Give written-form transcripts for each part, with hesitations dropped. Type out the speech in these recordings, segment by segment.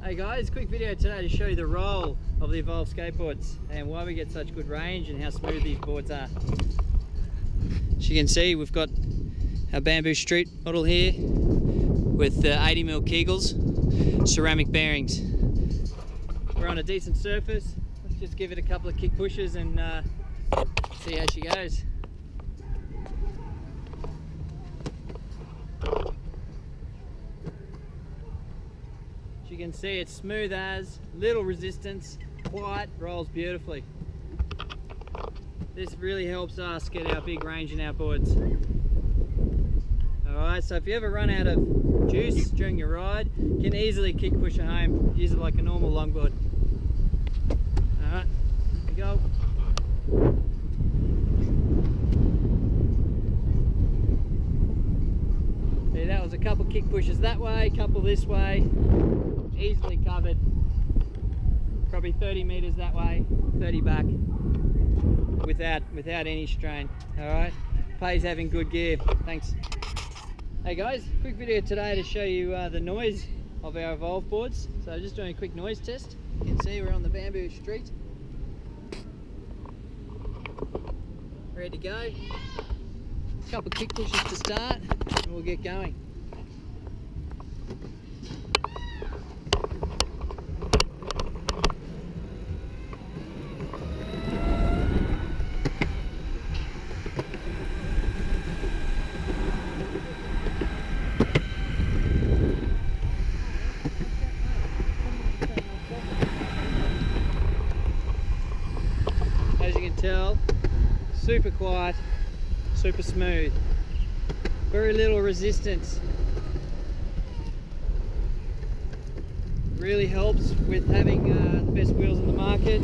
Hey guys, quick video today to show you the roll of the Evolved skateboards and why we get such good range and how smooth these boards are. As you can see, we've got our bamboo street model here with 80mm Kegels, ceramic bearings. We're on a decent surface. Let's just give it a couple of kick pushes and see how she goes. You can see it's smooth as, little resistance, quiet, rolls beautifully. This really helps us get our big range in our boards. Alright, so if you ever run out of juice during your ride, you can easily kick push it home, use it like a normal longboard. Alright, here we go. See, that was a couple kick pushes that way, couple this way. Easily covered, probably 30 meters that way, 30 back, without any strain. All right, pays having good gear. Thanks. Hey guys, quick video today to show you the noise of our Evolved boards. So just doing a quick noise test. You can see we're on the bamboo street, ready to go. A couple kick pushes to start, and we'll get going. As you can tell, super quiet, super smooth, very little resistance. Really helps with having the best wheels on the market,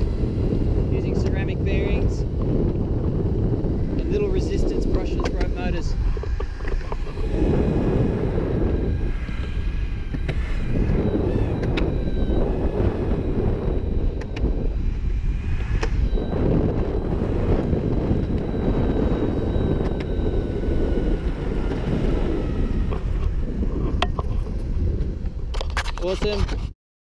using ceramic bearings and little resistance brushless rope motors. Awesome.